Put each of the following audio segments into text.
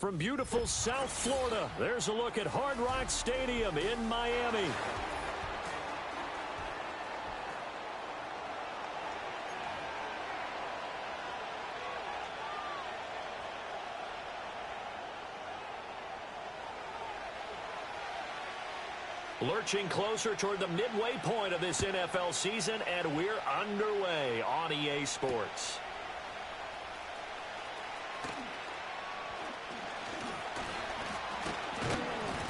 From beautiful South Florida, there's a look at Hard Rock Stadium in Miami. Lurching closer toward the midway point of this NFL season, and we're underway on EA Sports.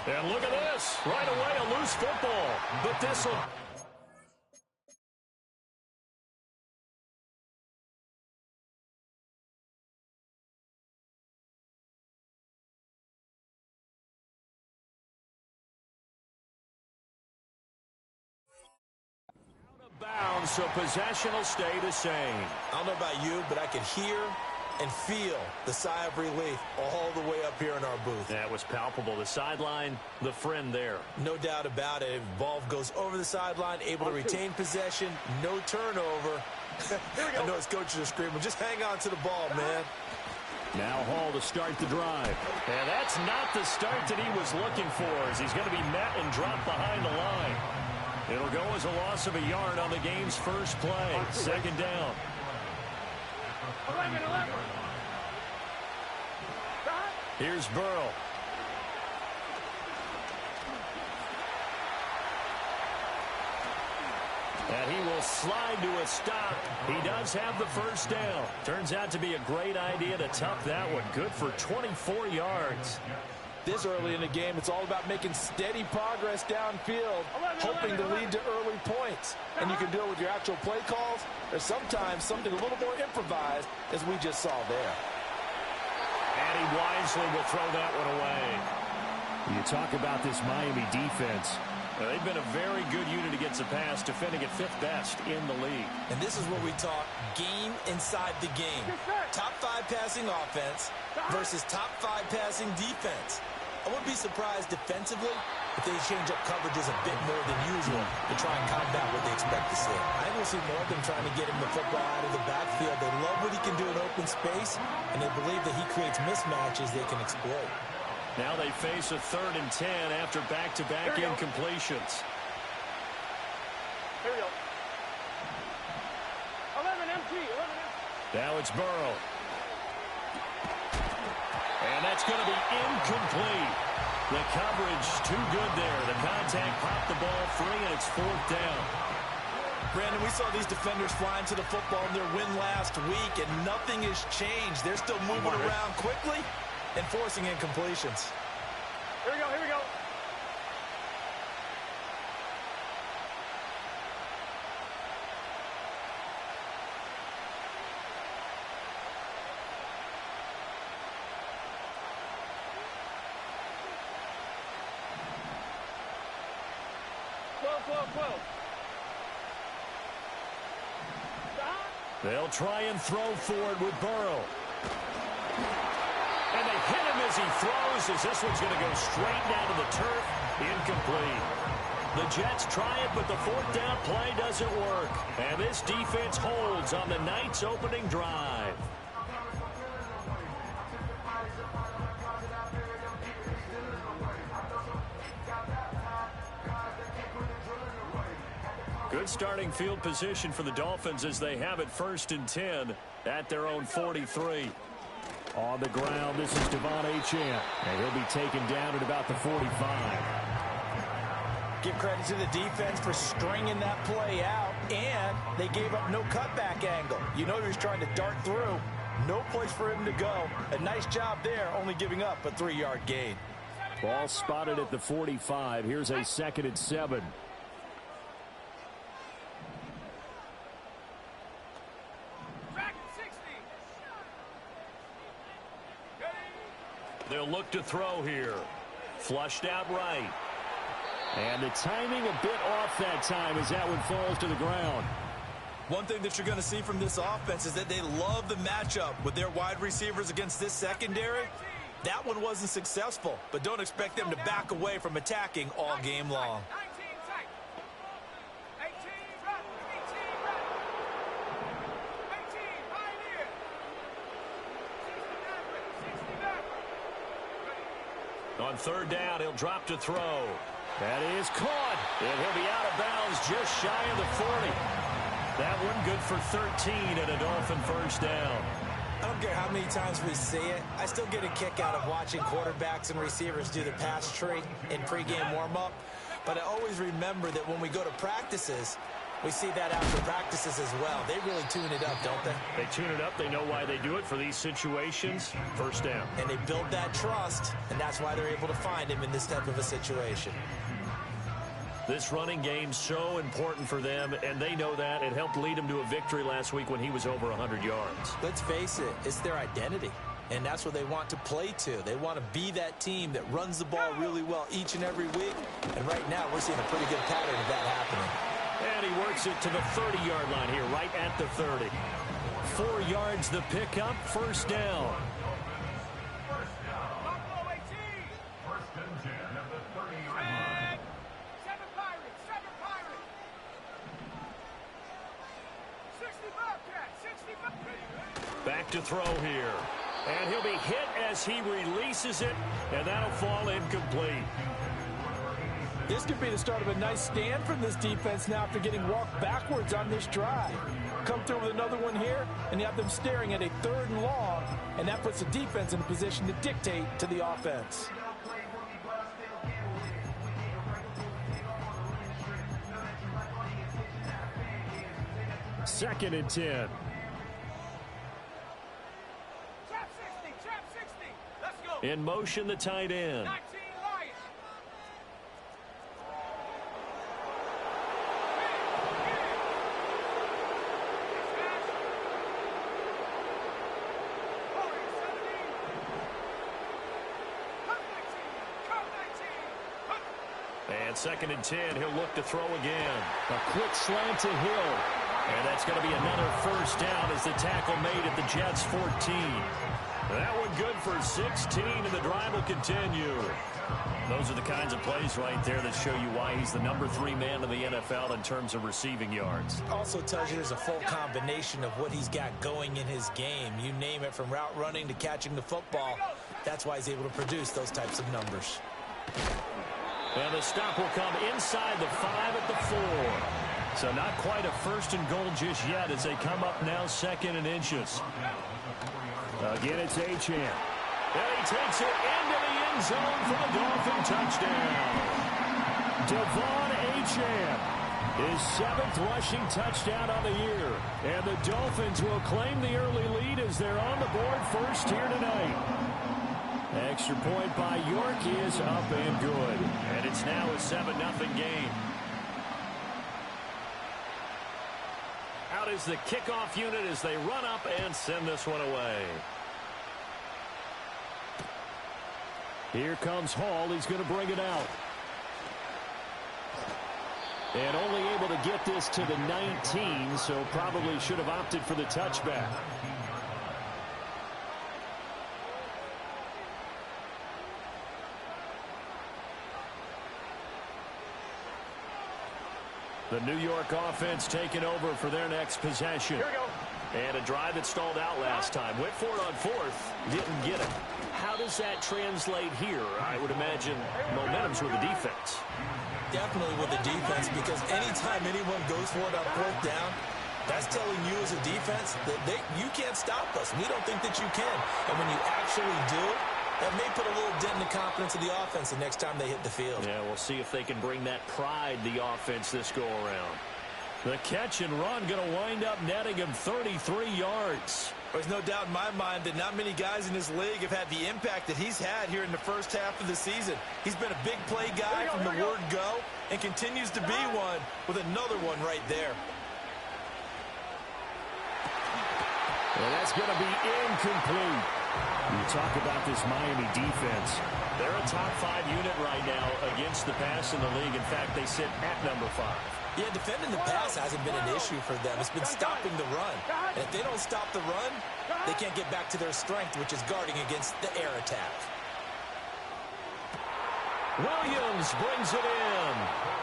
And look at this. Right away, a loose football. But this will... Out of bounds, so possession will stay the same. I don't know about you, but I could hear and feel the sigh of relief all the way up here in our booth. That was palpable. The sideline, the friend there. No doubt about it. Ball goes over the sideline, able to retain possession, no turnover. I know his coaches are screaming, just hang on to the ball, man. Now Hall to start the drive. And that's not the start that he was looking for, as he's going to be met and dropped behind the line. It'll go as a loss of a yard on the game's first play. Second down. Here's Burrow. And he will slide to a stop. He does have the first down. Turns out to be a great idea to tuck that one. Good for 24 yards. This early in the game, it's all about making steady progress downfield, hoping to lead to early points. And you can do it with your actual play calls, or sometimes something a little more improvised, as we just saw there. And he wisely will throw that one away. You talk about this Miami defense. They've been a very good unit against the pass, defending at 5th best in the league. And this is what we talk, game inside the game. Top 5 passing offense versus top 5 passing defense. I wouldn't be surprised defensively if they change up coverages a bit more than usual to try and combat what they expect to see. I think we'll see more of them trying to get him the football out of the backfield. They love what he can do in open space, and they believe that he creates mismatches they can exploit. Now they face a 3rd and 10 after back-to-back incompletions. Here we go. 11 empty. Now it's Burrow. And that's going to be incomplete. The coverage too good there. The contact popped the ball free, and it's 4th down. Brandon, we saw these defenders flying to the football in their win last week, and nothing has changed. They're still moving around quickly and forcing incompletions. Here we go. They'll try and throw forward with Burrow. And they hit him as he throws, as this one's going to go straight down to the turf. Incomplete. The Jets try it, but the 4th down play doesn't work. And this defense holds on the night's opening drive. Good starting field position for the Dolphins as they have it 1st and 10 at their own 43. On the ground, this is Devon Achane, and he'll be taken down at about the 45. Give credit to the defense for stringing that play out, and they gave up no cutback angle. You know he was trying to dart through. No place for him to go. A nice job there, only giving up a 3-yard gain. Ball spotted at the 45. Here's a 2nd and 7. They'll look to throw here. Flushed out right. And the timing a bit off that time as that one falls to the ground. One thing that you're going to see from this offense is that they love the matchup with their wide receivers against this secondary. That one wasn't successful, but don't expect them to back away from attacking all game long. On third down, he'll drop to throw. That is caught, and he'll be out of bounds just shy of the 40. That one good for 13 and a Dolphin first down. I don't care how many times we see it. I still get a kick out of watching quarterbacks and receivers do the pass tree in pregame warm-up. But I always remember that when we go to practices, we see that after practices as well. They really tune it up, don't they? They tune it up. They know why they do it for these situations. First down. And they build that trust, and that's why they're able to find him in this type of a situation. This running game's so important for them, and they know that. It helped lead them to a victory last week when he was over 100 yards. Let's face it, it's their identity, and that's what they want to play to. They want to be that team that runs the ball really well each and every week, and right now we're seeing a pretty good pattern of that happening. And he works it to the 30-yard line here, right at the 30. 4 yards the pickup, first down. Back to throw here. And he'll be hit as he releases it, and that'll fall incomplete. This could be the start of a nice stand from this defense now after getting walked backwards on this drive. Come through with another one here, and you have them staring at a 3rd and long, and that puts the defense in a position to dictate to the offense. Second and 10. In motion, the tight end. And second and 10, he'll look to throw again. A quick slant to Hill. And that's going to be another first down as the tackle made at the Jets' 14. That one good for 16, and the drive will continue. Those are the kinds of plays right there that show you why he's the number 3 man in the NFL in terms of receiving yards. Also tells you there's a full combination of what he's got going in his game. You name it, from route running to catching the football. That's why he's able to produce those types of numbers. And the stop will come inside the 5 at the 4. So not quite a first and goal just yet as they come up now 2nd and inches. Again, it's Achane. And he takes it into the end zone for the Dolphin touchdown. Devon Achane, his 7th rushing touchdown on the year. And the Dolphins will claim the early lead as they're on the board first here tonight. Extra point by York is up and good. And it's now a 7-0 game. Out is the kickoff unit as they run up and send this one away. Here comes Hall. He's going to bring it out. And only able to get this to the 19, so probably should have opted for the touchback. The New York offense taking over for their next possession. Here we go. And a drive that stalled out last time. Went for it on 4th. Didn't get it. How does that translate here? I would imagine momentum's with the defense. Definitely with the defense, because anytime anyone goes for it on 4th down, that's telling you as a defense that you can't stop us. We don't think that you can. And when you actually do, that may put a little dent in the confidence of the offense the next time they hit the field. Yeah, we'll see if they can bring that pride, the offense, this go-around. The catch and run going to wind up netting him 33 yards. There's no doubt in my mind that not many guys in this league have had the impact that he's had here in the first half of the season. He's been a big play guy from the word go and continues to be one with another one right there. And that's going to be incomplete. You talk about this Miami defense. They're a top 5 unit right now against the pass in the league. In fact, they sit at number 5. Yeah, defending the pass hasn't been an issue for them. It's been stopping the run. And if they don't stop the run, they can't get back to their strength, which is guarding against the air attack. Williams brings it in.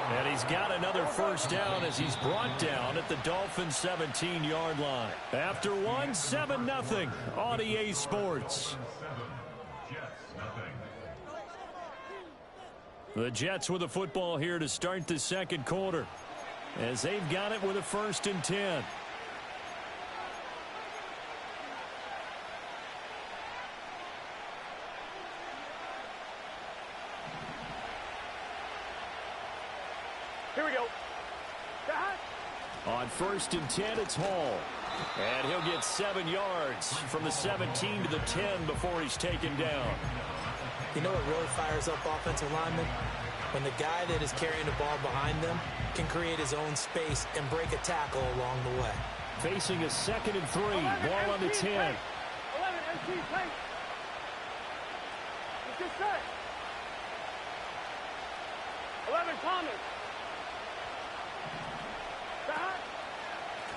And he's got another first down as he's brought down at the Dolphins' 17-yard line. After 7-0 on EA Sports. The Jets with the football here to start the second quarter, as they've got it with a 1st and 10. Here we go. On 1st and 10, it's Hall. And he'll get 7 yards from the 17 to the 10 before he's taken down. You know what really fires up offensive linemen? When the guy that is carrying the ball behind them can create his own space and break a tackle along the way. Facing a 2nd and 3, ball on the 10. 11 MT, play. It's just set. 11 Thomas.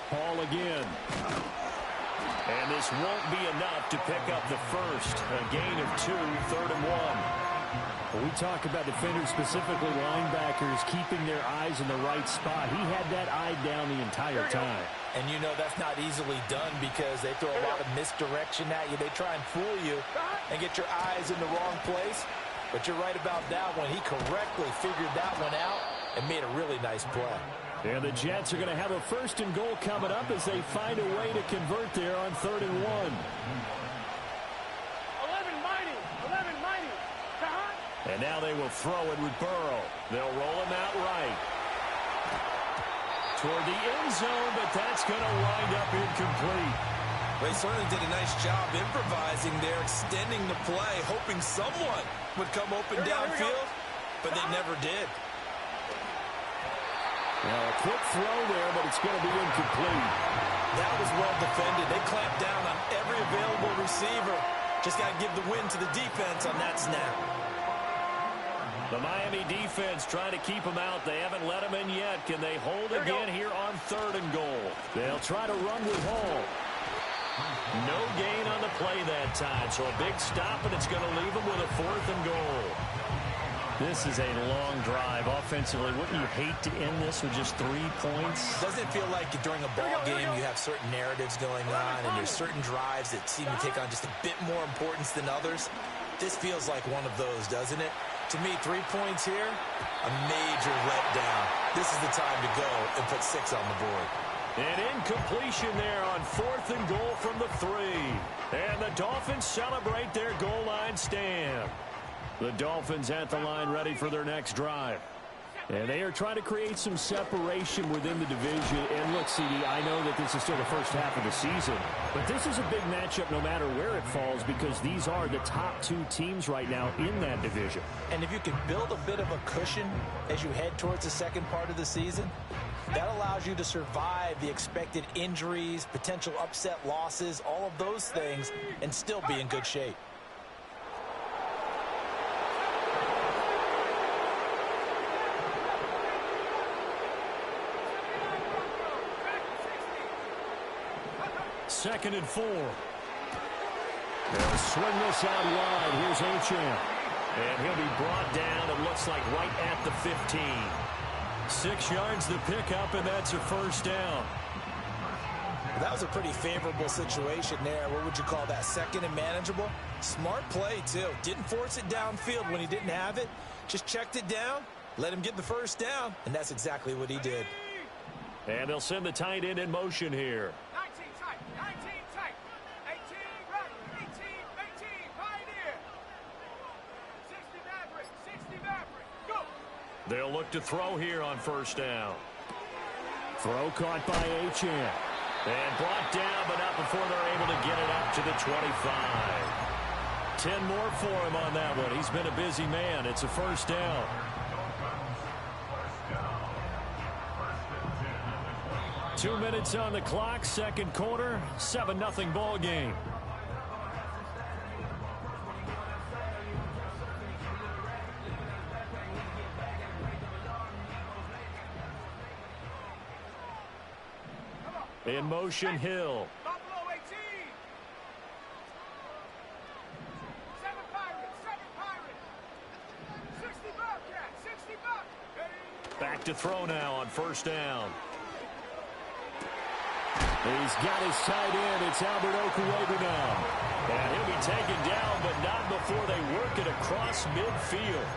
Hall again. And this won't be enough to pick up the first. A gain of 2, 3rd and 1. When we talk about defenders, specifically linebackers, keeping their eyes in the right spot. He had that eye down the entire time. And you know that's not easily done because they throw a lot of misdirection at you. They try and fool you and get your eyes in the wrong place. But you're right about that one. He correctly figured that one out and made a really nice play. And the Jets are going to have a 1st and goal coming up as they find a way to convert there on 3rd and 1. 11 mighty. 11 mighty. And now they will throw it with Burrow. They'll roll him out right. Toward the end zone, but that's going to wind up incomplete. They certainly did a nice job improvising there, extending the play, hoping someone would come open downfield, but they never did. Now a quick throw there, but it's going to be incomplete. That was well defended. They clamped down on every available receiver. Just got to give the win to the defense on that snap. The Miami defense trying to keep them out. They haven't let them in yet. Can they hold again here on 3rd and goal? They'll try to run with Hall. No gain on the play that time, so a big stop, and it's going to leave them with a 4th and goal. This is a long drive offensively. Wouldn't you hate to end this with just 3 points? Doesn't it feel like during a ball game you have certain narratives going on and there's certain drives that seem to take on just a bit more importance than others? This feels like one of those, doesn't it? To me, 3 points here, a major letdown. This is the time to go and put 6 on the board. An incompletion there on 4th and goal from the 3. And the Dolphins celebrate their goal line stand. The Dolphins at the line ready for their next drive. And they are trying to create some separation within the division. And look, CD, I know that this is still the first half of the season, but this is a big matchup no matter where it falls because these are the top 2 teams right now in that division. And if you can build a bit of a cushion as you head towards the second part of the season, that allows you to survive the expected injuries, potential upset losses, all of those things, and still be in good shape. Second and 4. They'll swing this out wide. Here's Achane. And he'll be brought down, it looks like, right at the 15. 6 yards to pick up, and that's a 1st down. That was a pretty favorable situation there. What would you call that? 2nd and manageable? Smart play, too. Didn't force it downfield when he didn't have it. Just checked it down, let him get the 1st down, and that's exactly what he did. And they'll send the tight end in motion here. 19 tight. 19 tight. 18 right. 18, 18. Pioneer. 60 Maverick. 60 Maverick. Go. They'll look to throw here on 1st down. Throw caught by Achane. And brought down, but not before they're able to get it up to the 25. 10 more for him on that one. He's been a busy man. It's a 1st down. Two minutes on the clock, second quarter, 7-0 ball game. In motion, Hill. Buffalo 18. 7 Pirates. 7 Pirates. 60 Bobcat. 60 Bobcat. Back to throw now on 1st down. He's got his tight end. It's Albert Okuwobu now. And he'll be taken down, but not before they work it across midfield.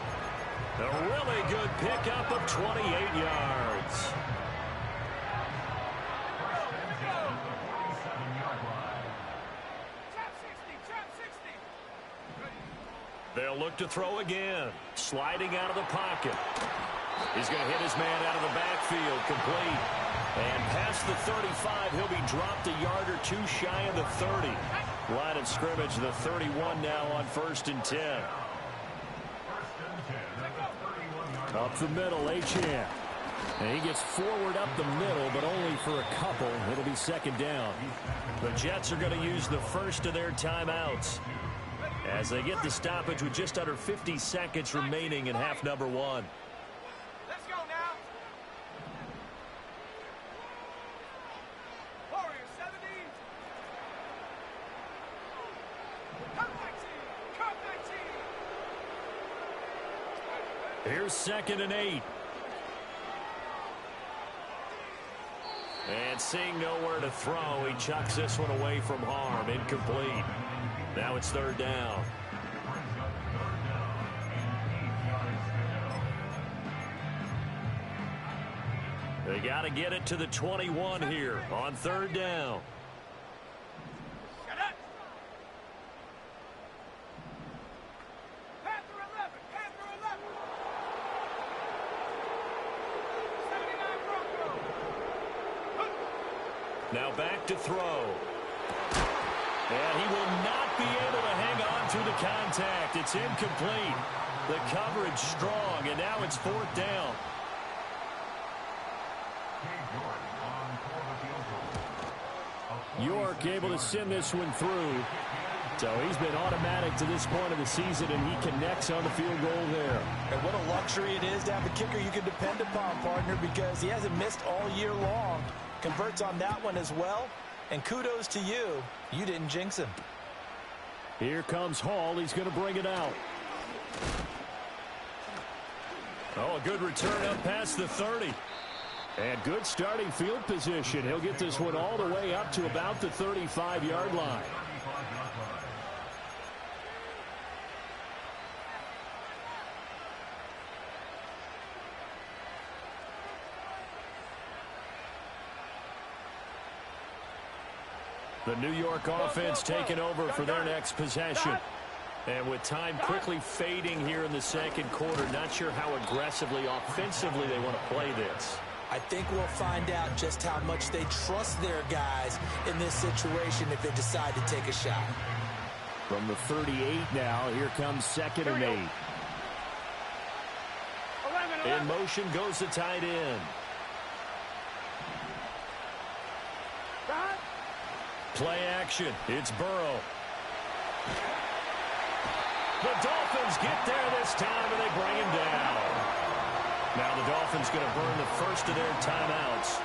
A really good pickup of 28 yards. They'll look to throw again. Sliding out of the pocket. He's going to hit his man out of the backfield. Complete. And past the 35, he'll be dropped a yard or two shy of the 30. Line of scrimmage, the 31 now on 1st and 10. Up the middle, Achane. And he gets forward up the middle, but only for a couple. It'll be 2nd down. The Jets are going to use the first of their timeouts as they get the stoppage with just under 50 seconds remaining in half number 1. Let's go now. Warriors 70. Come 19. Come 19. Here's 2nd and 8. And seeing nowhere to throw, he chucks this one away from harm. Incomplete. Now it's 3rd down. They got to get it to the 21 here on 3rd down. Shut up. Panther 11. Panther 11. 79 Broncos. Now back to throw. And he will not be able to hang on to the contact. It's incomplete. The coverage strong, and now it's 4th down. York able to send this one through. So he's been automatic to this point of the season, and he connects on the field goal there. And what a luxury it is to have a kicker you can depend upon, partner, because he hasn't missed all year long. Converts on that one as well. And kudos to you. You didn't jinx him. Here comes Hall. He's going to bring it out. Oh, a good return up past the 30. And good starting field position. He'll get this one all the way up to about the 35-yard line. The New York offense taking over for their next possession. And with time quickly fading here in the 2nd quarter, not sure how aggressively, offensively they want to play this. I think we'll find out just how much they trust their guys in this situation if they decide to take a shot. From the 38 now, here comes 2nd and 8. In motion goes the tight end. Play action. It's Burrow. The Dolphins get there this time, and they bring him down. Now the Dolphins going to burn the first of their timeouts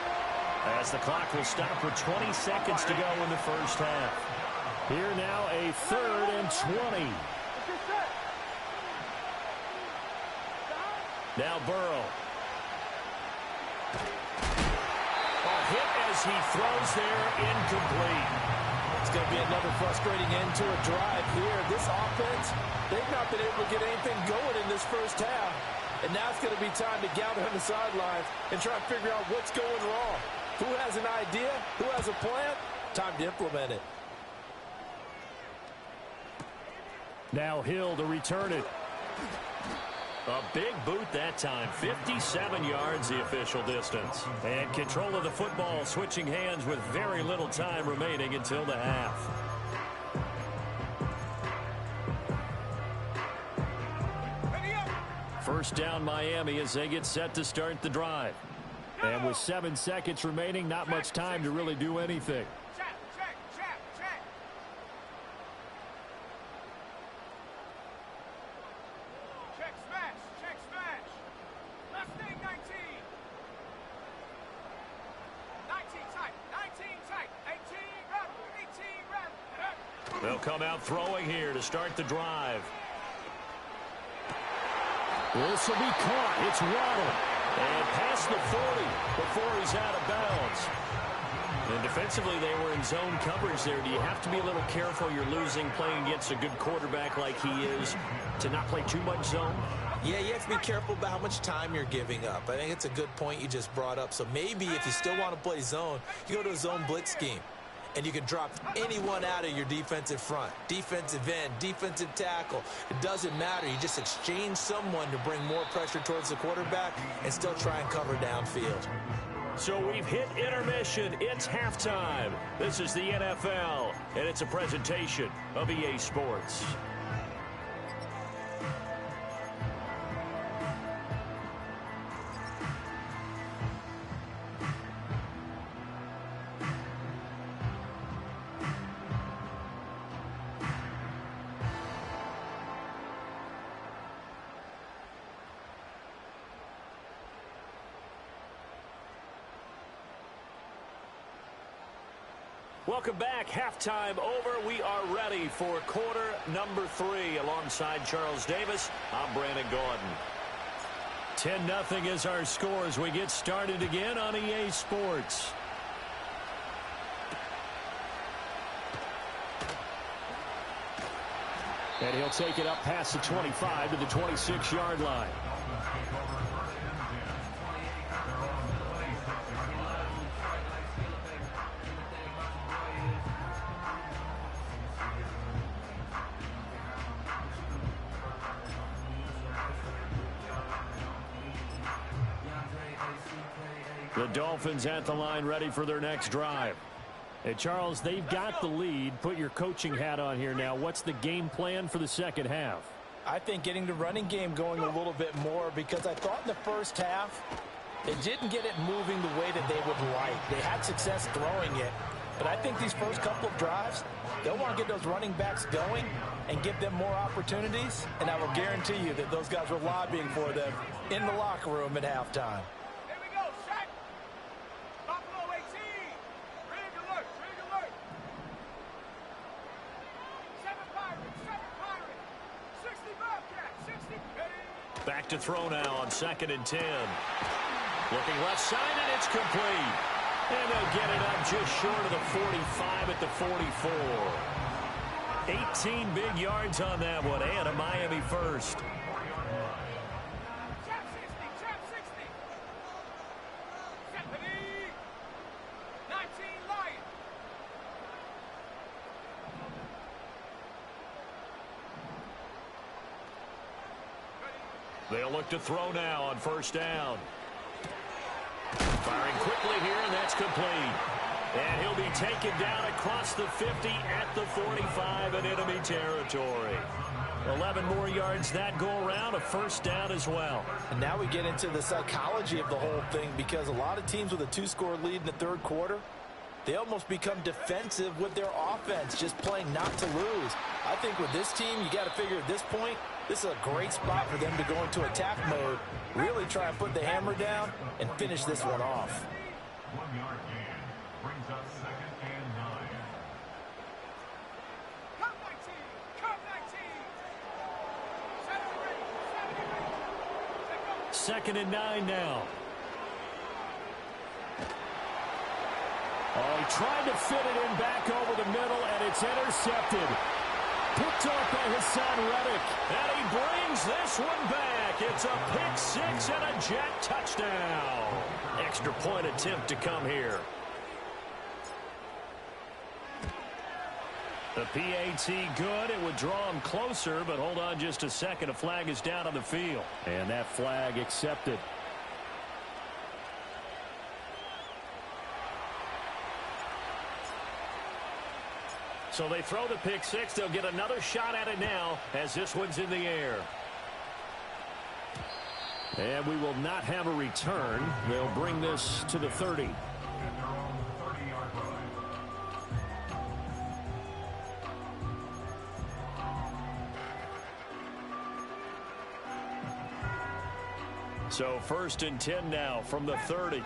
as the clock will stop with 20 seconds to go in the first half. Here now a 3rd and 20. Now Burrow. A hit as he throws there, incomplete. It's going to be another frustrating end to a drive here. This offense, they've not been able to get anything going in this first half. And now it's going to be time to gather on the sidelines and try and figure out what's going wrong. Who has an idea? Who has a plan? Time to implement it. Now Hill to return it. A big boot that time. 57 yards the official distance. And control of the football switching hands with very little time remaining until the half. First down Miami as they get set to start the drive. And with 7 seconds remaining, not much time to really do anything. Check. Check smash. Last thing 19. 19 tight. 18 run. They'll come out throwing here to start the drive. This will be caught. It's Waddle. And past the 40 before he's out of bounds. And defensively, they were in zone coverage there. Do you have to be a little careful? You're losing playing against a good quarterback like he is to not play too much zone? Yeah, you have to be careful about how much time you're giving up. I think it's a good point you just brought up. So maybe if you still want to play zone, you go to a zone blitz scheme. And you can drop anyone out of your defensive front. Defensive end, defensive tackle. It doesn't matter. You just exchange someone to bring more pressure towards the quarterback and still try and cover downfield. So we've hit intermission. It's halftime. This is the NFL, and it's a presentation of EA Sports. Welcome back. Halftime over. We are ready for quarter number 3. Alongside Charles Davis, I'm Brandon Gaudin. 10-0 is our score as we get started again on EA Sports. And he'll take it up past the 25 to the 26-yard line. The Dolphins at the line ready for their next drive. Hey, Charles, they've got the lead. Put your coaching hat on here now. What's the game plan for the second half? I think getting the running game going a little bit more, because I thought in the first half they didn't get it moving the way that they would like. They had success throwing it, but I think these first couple of drives, they'll want to get those running backs going and give them more opportunities, and I will guarantee you that those guys were lobbying for them in the locker room at halftime. Back to throw now on 2nd and 10. Looking left side, and it's complete. And they'll get it up just short of the 45 at the 44. 18 big yards on that one, and a Miami first. They'll look to throw now on 1st down. Firing quickly here, and that's complete. And he'll be taken down across the 50 at the 45 in enemy territory. 11 more yards that go around, a 1st down as well. And now we get into the psychology of the whole thing, because a lot of teams with a 2-score lead in the 3rd quarter, they almost become defensive with their offense, just playing not to lose. I think with this team, you got to figure at this point, this is a great spot for them to go into attack mode, really try and put the hammer down and finish this one off. 1-yard gain brings up 2nd and 9. Come 19! Come 19! 2nd and 9 now. Oh, he tried to fit it in back over the middle, and it's intercepted. Picked off by Hassan Reddick. And he brings this one back. It's a pick 6 and a Jet touchdown. Extra point attempt to come here. The PAT good. It would draw him closer, but hold on just a second. A flag is down on the field. And that flag accepted. So they throw the pick 6. They'll get another shot at it now as this one's in the air. And we will not have a return. They'll bring this to the 30. So 1st and 10 now from the 30.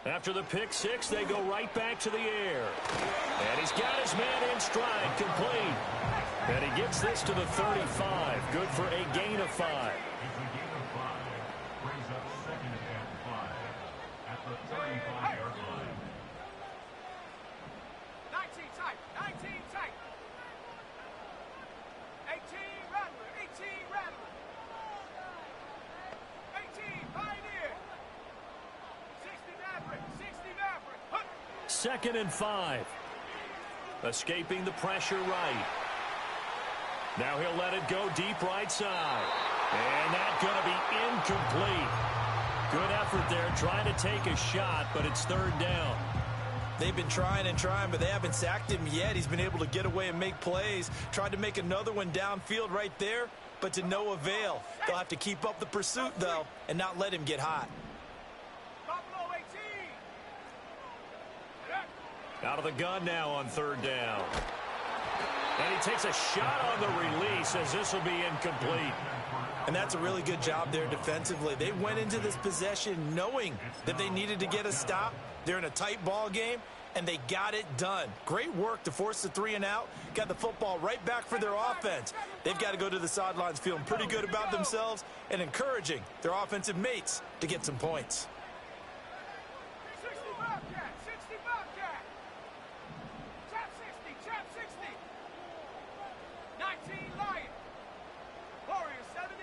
After the pick 6, they go right back to the air. And he's got his man in stride, complete. And he gets this to the 35. Good for a gain of 5. It's a gain of 5. Brings up 2nd and 5. 35-yard line. 19 tight, 19 tight. 18 Rattler, 18 Rattler. 18 Pioneer. 60 Maverick, 60 Maverick. Hunt. 2nd and 5. Escaping the pressure right. Now he'll let it go deep right side. And that's going to be incomplete. Good effort there trying to take a shot, but it's 3rd down. They've been trying and trying, but they haven't sacked him yet. He's been able to get away and make plays. Tried to make another one downfield right there, but to no avail. They'll have to keep up the pursuit, though, and not let him get hot. Buffalo 18. Out of the gun now on 3rd down. And he takes a shot on the release as this will be incomplete. And that's a really good job there defensively. They went into this possession knowing that they needed to get a stop. They're in a tight ball game, and they got it done. Great work to force the 3 and out. Got the football right back for their offense. They've got to go to the sidelines feeling pretty good about themselves and encouraging their offensive mates to get some points. 60 Bobcat, 60 Bobcat. Chop 60, chop 60. 19 Lion. Warriors 70.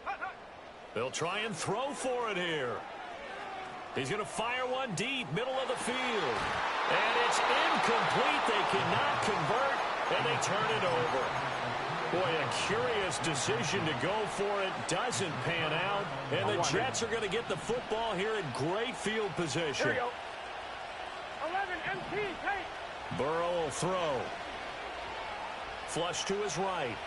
Hunt, hunt. They'll try and throw for it here. He's going to fire one deep, middle of the field. And it's incomplete. They cannot convert, and they turn it over. Boy, a curious decision to go for it. Doesn't pan out. And the Jets are going to get the football here in great field position. Here we go. 11 MP, take. Burrow will throw. Flush to his right.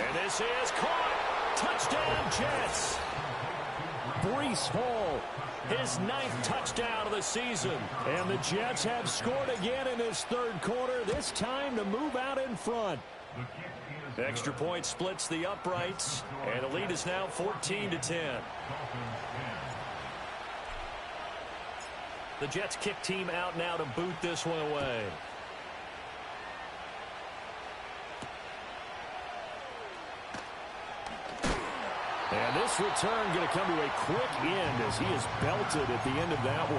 And this is caught. Touchdown, Jets. Breece Hall, his 9th touchdown of the season. And the Jets have scored again in this 3rd quarter, this time to move out in front. Extra point splits the uprights, and the lead is now 14-10. The Jets kick team out now to boot this one away. And this return going to come to a quick end as he is belted at the end of that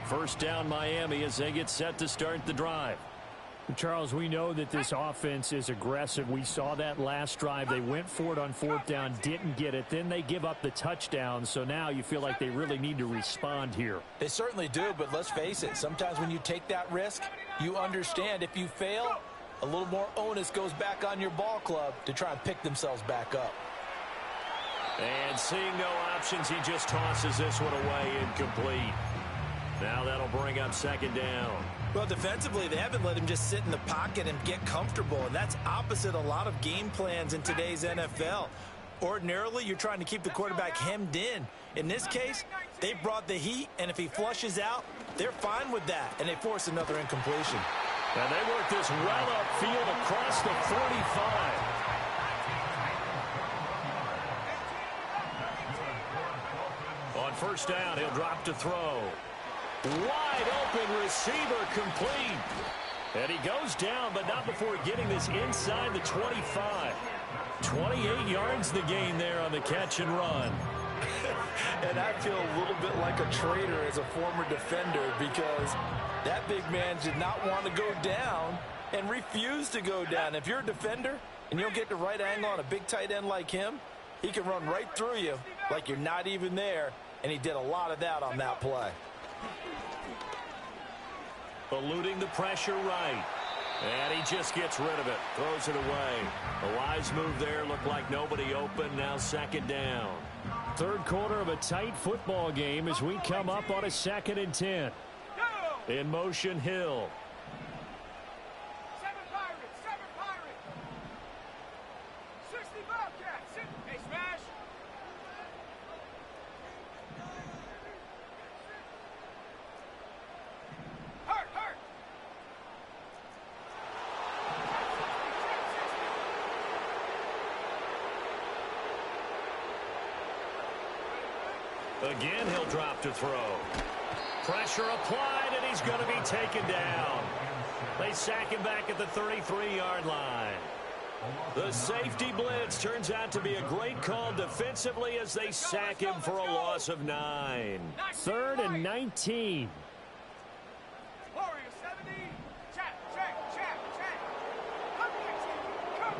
one. First down Miami as they get set to start the drive. Charles, we know that this offense is aggressive. We saw that last drive. They went for it on 4th down, didn't get it. Then they give up the touchdown. So now you feel like they really need to respond here. They certainly do, but let's face it. Sometimes when you take that risk, you understand if you fail, a little more onus goes back on your ball club to try and pick themselves back up. And seeing no options, he just tosses this one away, incomplete. Now that'll bring up 2nd down. Well, defensively, they haven't let him just sit in the pocket and get comfortable, and that's opposite a lot of game plans in today's NFL. Ordinarily, you're trying to keep the quarterback hemmed in. In this case, they brought the heat, and if he flushes out, they're fine with that, and they force another incompletion. And they work this well upfield across the 45. On 1st down, he'll drop to throw. Wide open receiver complete. And he goes down, but not before getting this inside the 25. 28 yards the gain there on the catch and run. And I feel a little bit like a traitor as a former defender because that big man did not want to go down and refused to go down. If you're a defender and you don't get the right angle on a big tight end like him, he can run right through you like you're not even there, and he did a lot of that on that play. Eluding the pressure right. And he just gets rid of it. Throws it away. A wise move there. Looked like nobody open. Now 2nd down. 3rd quarter of a tight football game as we come up on a 2nd and 10. In motion, Hill. 7 Pirates, 7 Pirates. 60 Bobcats. Hey, smash. Hurt, hurt. Again, he'll drop to throw. Pressure applied, and he he's going to be taken down. They sack him back at the 33-yard line. The safety blitz turns out to be a great call defensively as they sack him for a loss of 9. 3rd and 19. Warrior 70. Check. Come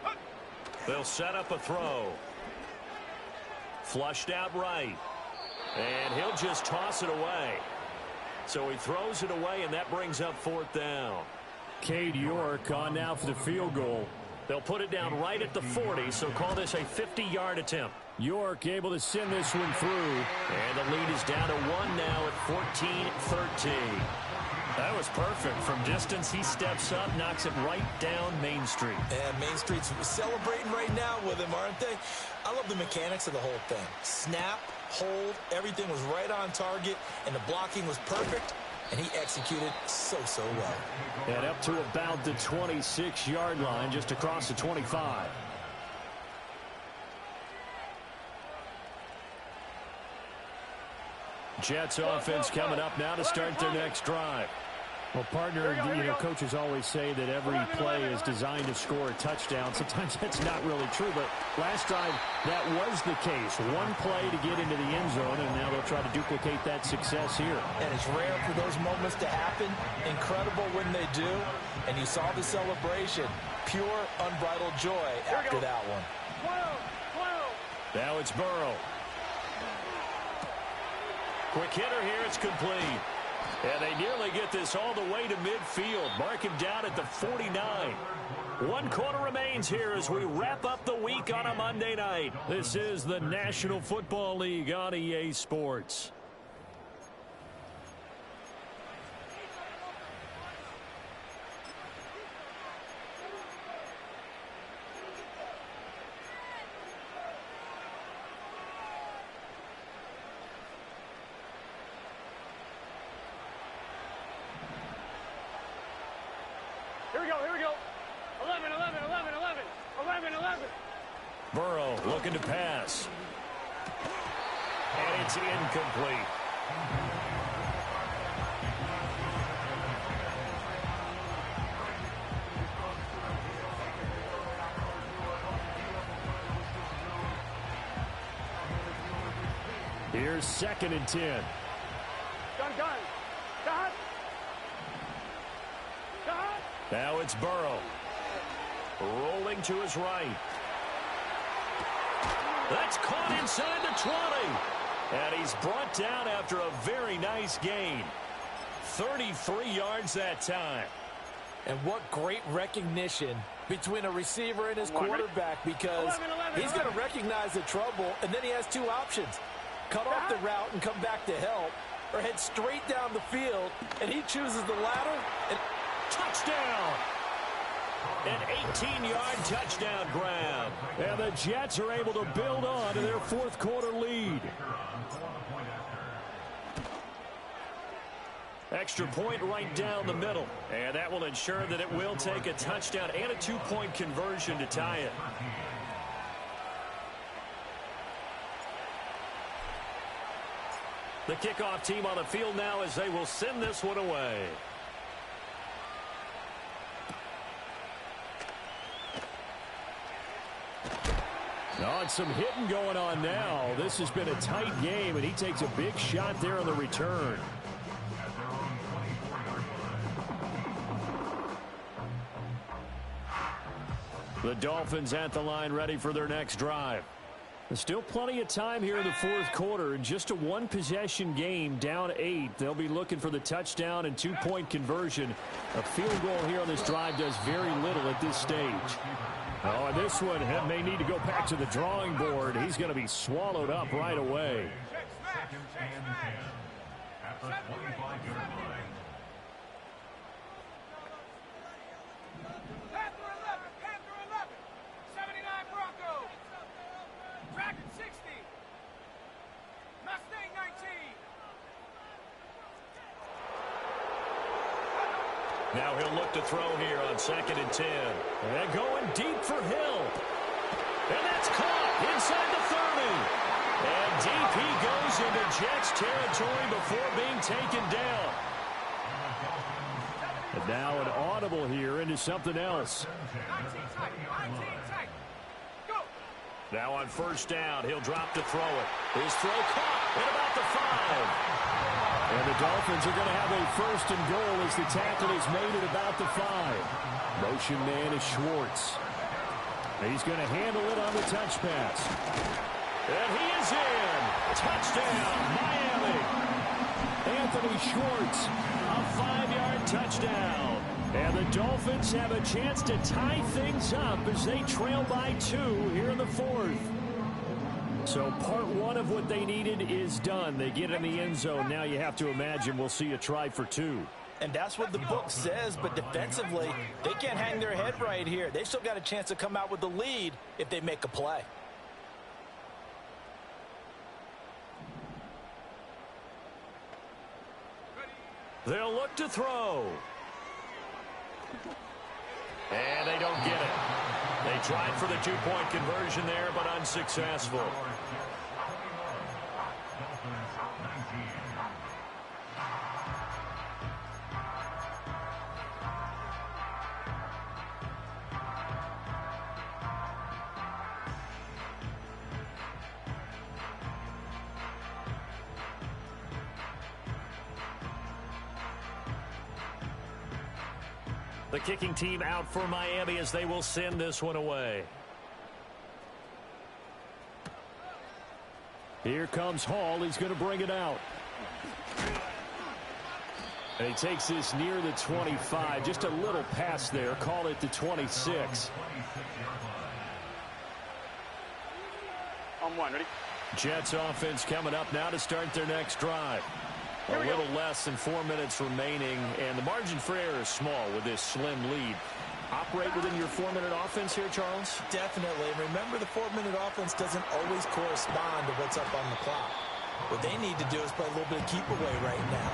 19. They'll set up a throw. Flushed out right. And he'll just toss it away. So he throws it away, and that brings up 4th down. Cade York on now for the field goal. They'll put it down right at the 40, so call this a 50-yard attempt. York able to send this one through. And the lead is down to 1 now at 14-13. That was perfect. From distance, he steps up, knocks it right down Main Street. And Main Street's celebrating right now with him, aren't they? I love the mechanics of the whole thing. Snap, hold, everything was right on target, and the blocking was perfect, and he executed so well. And up to about the 26-yard line, just across the 25. Jets offense coming up now to start their next drive. Well, partner, coaches always say that every play is designed to score a touchdown. Sometimes that's not really true, but last drive, that was the case. One play to get into the end zone, and now they'll try to duplicate that success here. And it's rare for those moments to happen. Incredible when they do. And you saw the celebration. Pure, unbridled joy after that one. Now it's Burrow. Quick hitter here, it's complete. And they nearly get this all the way to midfield. Mark him down at the 49. 1 quarter remains here as we wrap up the week on a Monday night. This is the National Football League on EA Sports. Here we go. 11. Burrow looking to pass. And it's incomplete. Here's 2nd and 10. Gun. Now it's Burrow. Rolling to his right. That's caught inside the 20. And he's brought down after a very nice gain. 33 yards that time. And what great recognition between a receiver and his quarterback, because he's going to recognize the trouble, and then he has 2 options. Cut off the route and come back to help, or head straight down the field, and he chooses the latter. And touchdown! An 18-yard touchdown grab. And the Jets are able to build on to their 4th quarter lead. Extra point right down the middle. And that will ensure that it will take a touchdown and a 2-point conversion to tie it. The kickoff team on the field now as they will send this one away. Oh, and some hitting going on now. This has been a tight game, and he takes a big shot there on the return. The Dolphins at the line ready for their next drive. There's still plenty of time here in the 4th quarter. Just a 1-possession game, down 8. They'll be looking for the touchdown and 2-point conversion. A field goal here on this drive does very little at this stage. Oh, and this one may need to go back to the drawing board. He's going to be swallowed up right away. Second and 10 at the 25-yard line. Panther 11. 79 Broncos. Dragon 60. Mustang 19. Now he'll look to throw here on 2nd and 10. And going deep for Hill. And that's caught inside the 30. And deep he goes into Jets territory before being taken down. And now an audible here into something else. 19 tight. Go. Now on first down, he'll drop to throw it. His throw caught at about the 5. And the Dolphins are going to have a first and goal as the tackle is made at about the 5. Motion man is Schwartz. He's going to handle it on the touch pass. And he is in. Touchdown, Miami. Anthony Schwartz, A 5-yard touchdown. and the Dolphins have a chance to tie things up as they trail by 2 here in the 4th. So part 1 of what they needed is done. They get in the end zone. Now you have to imagine we'll see a try for 2. And that's what the book says, but defensively, they can't hang their head right here. They still got a chance to come out with the lead if they make a play. They'll look to throw. And they don't get it. They tried for the 2-point conversion there, but unsuccessful. The kicking team out for Miami as they will send this one away. Here comes Hall. He's going to bring it out. And he takes this near the 25. Just a little pass there. Call it the 26. On 1, ready? Jets offense coming up now to start their next drive. A little less than 4 minutes remaining, and the margin for error is small with this slim lead. Operate within your 4-minute offense here, Charles? Definitely. And remember, the 4-minute offense doesn't always correspond to what's up on the clock. What they need to do is play a little bit of keep away right now.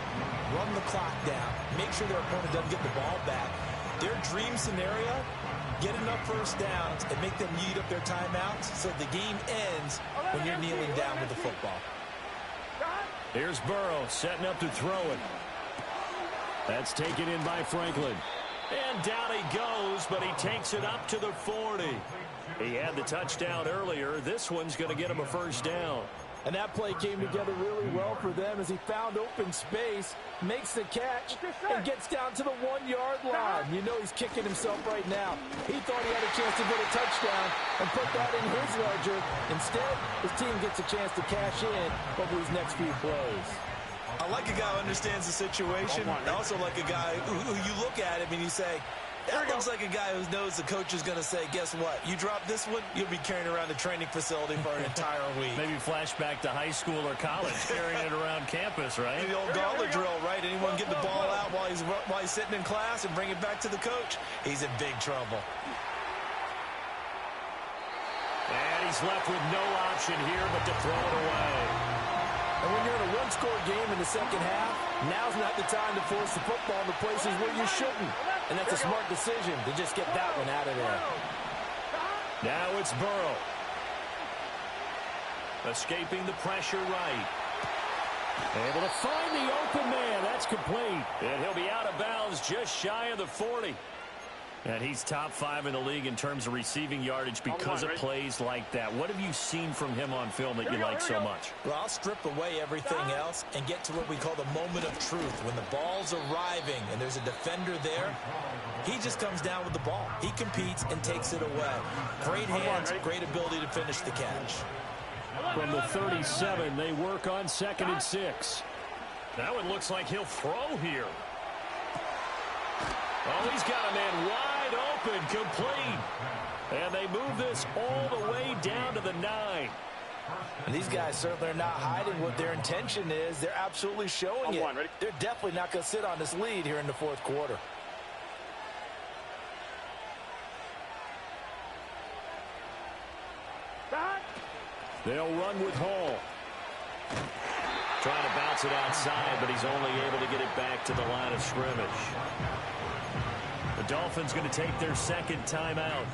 Run the clock down. Make sure their opponent doesn't get the ball back. Their dream scenario, get enough first downs and make them eat up their timeouts so the game ends when you're kneeling down with the football. Here's Burrow setting up to throw it. That's taken in by Franklin. And down he goes, but he takes it up to the 40. He had the touchdown earlier. This one's going to get him a first down. And that play came together really well for them as he found open space, makes the catch, and gets down to the 1-yard line. You know he's kicking himself right now. He thought he had a chance to get a touchdown and put that in his ledger. Instead, his team gets a chance to cash in over his next few plays. I like a guy who understands the situation. I also like a guy who you look at him and you say, that looks like a guy who knows the coach is going to say, guess what? You drop this one, you'll be carrying around the training facility for an entire week. Maybe flashback to high school or college, carrying it around campus, right? The old gauntlet drill, right? Anyone get the ball out while he's sitting in class and bring it back to the coach? He's in big trouble. And he's left with no option here but to throw it away. And when you're in a one-score game in the second half, now's not the time to force the football to places where you shouldn't. And that's a smart decision to just get that one out of there. Now it's Burrow. Escaping the pressure right. Able to find the open man. That's complete. And he'll be out of bounds just shy of the 40. And he's top 5 in the league in terms of receiving yardage because of plays like that. What have you seen from him on film that you like so much? Well, I'll strip away everything else and get to what we call the moment of truth. When the ball's arriving and there's a defender there, he just comes down with the ball. He competes and takes it away. Great hands, great ability to finish the catch. From the 37, they work on 2nd and 6. That one looks like he'll throw here. Oh, he's got a man wide open, complete. And they move this all the way down to the 9. And these guys certainly are not hiding what their intention is. They're absolutely showing it. They're definitely not going to sit on this lead here in the 4th quarter. They'll run with Hall. Trying to bounce it outside, but he's only able to get it back to the line of scrimmage. The Dolphins going to take their 2nd timeout.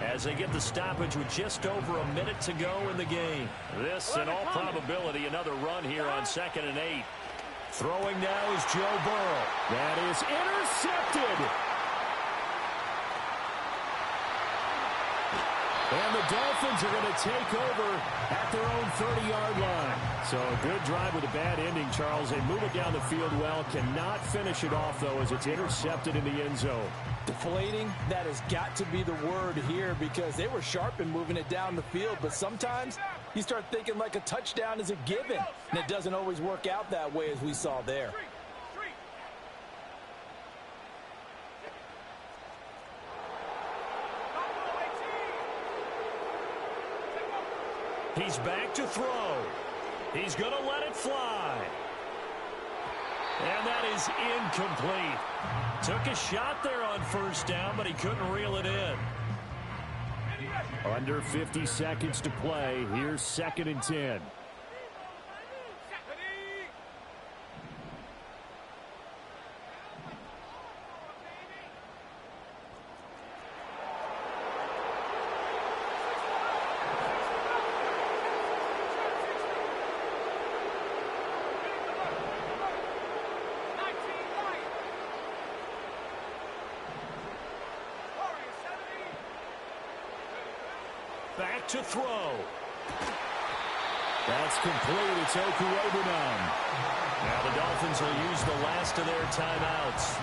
as they get the stoppage with just over a minute to go in the game. This, in all probability, another run here on 2nd and 8. Throwing now is Joe Burrow. That is intercepted. And the Dolphins are going to take over at their own 30-yard line. So a good drive with a bad ending, Charles. They move it down the field well. Cannot finish it off, though, as it's intercepted in the end zone. Deflating, that has got to be the word here because they were sharp in moving it down the field. But sometimes you start thinking like a touchdown is a given. And it doesn't always work out that way as we saw there. He's back to throw. He's going to let it fly. And that is incomplete. Took a shot there on 1st down, but he couldn't reel it in. Under 50 seconds to play. Here's 2nd and 10. Back to throw. That's complete. It's Okuobunan. Now the Dolphins will use the last of their timeouts,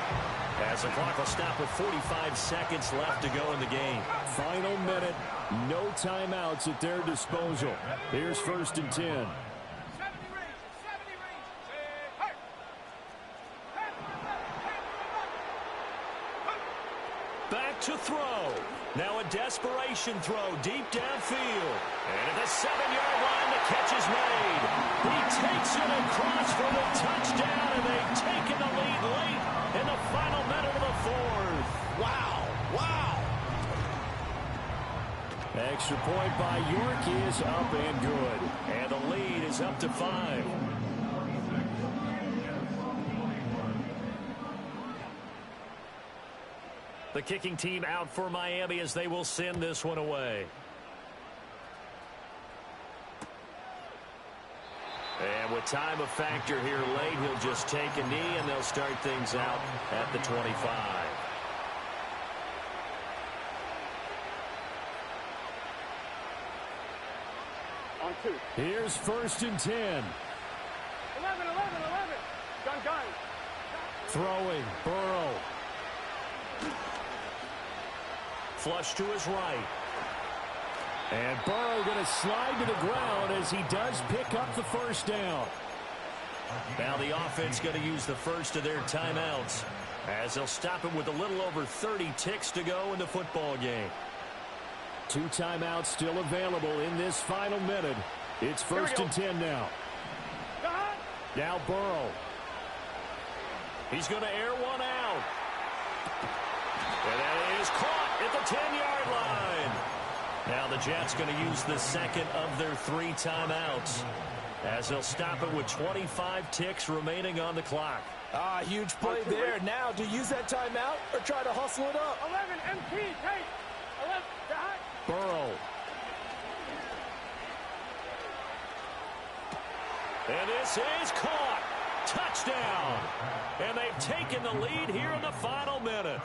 as the clock will stop with 45 seconds left to go in the game. Final minute. No timeouts at their disposal. Here's 1st and 10. Back to throw. Now a desperation throw deep downfield. And at the 7-yard line, the catch is made. He takes it across for the touchdown, and they've taken the lead late in the final minute of the 4th. Wow. Wow. Extra point by York is up and good. And the lead is up to 5. The kicking team out for Miami as they will send this one away. And with time a factor here late, he'll just take a knee and they'll start things out at the 25. On 2. Here's 1st and 10. 11. Gun. Throwing. Burrow. Flush to his right. And Burrow going to slide to the ground as he does pick up the 1st down. Now the offense going to use the first of their timeouts, as they'll stop him with a little over 30 ticks to go in the football game. 2 timeouts still available in this final minute. It's 1st and 10 now. Now Burrow. He's going to air one out. And that is caught at the 10-yard line. Now the Jets going to use the second of their 3 timeouts, as they'll stop it with 25 ticks remaining on the clock. Huge play there. Now, do you use that timeout or try to hustle it up? 11 MP, take. 11, Burrow. And this is caught. Touchdown. And they've taken the lead here in the final minute.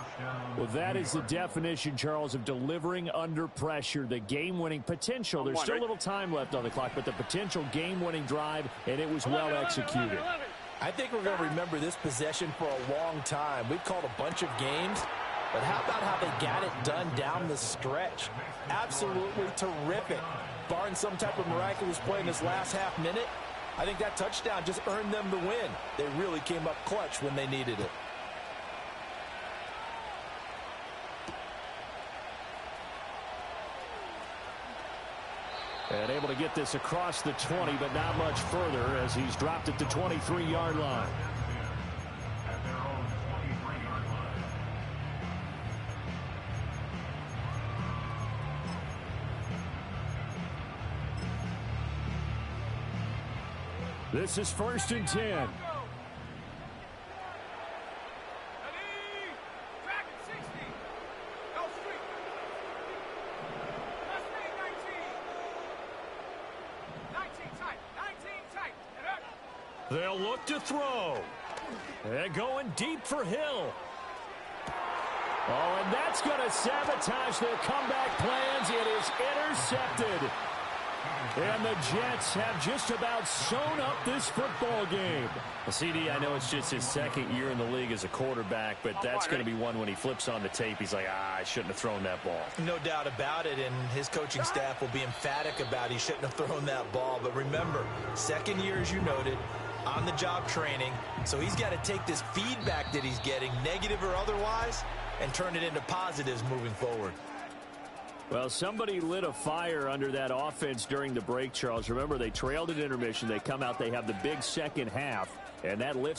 Well, that is the definition, Charles, of delivering under pressure. The game-winning potential. There's still a little time left on the clock, but the potential game-winning drive, and it was well executed. I think we're going to remember this possession for a long time. We've called a bunch of games, but how about how they got it done down the stretch? Absolutely terrific. Barring some type of miraculous play in this last half minute, I think that touchdown just earned them the win. They really came up clutch when they needed it. And able to get this across the 20, but not much further as he's dropped at the 23-yard line. At their own 23-yard line. This is 1st and 10. They'll look to throw. They're going deep for Hill. Oh, and that's going to sabotage their comeback plans. It is intercepted. And the Jets have just about sewn up this football game. Well, CD, I know it's just his second year in the league as a quarterback, but that's going to be one when he flips on the tape. He's like, I shouldn't have thrown that ball. No doubt about it, and his coaching staff will be emphatic about he shouldn't have thrown that ball. But remember, second year, as you noted, on-the-job training. So he's got to take this feedback that he's getting, negative or otherwise, and turn it into positives moving forward. Well, somebody lit a fire under that offense during the break, Charles. Remember, they trailed at intermission. They come out, they have the big second half, and that lifts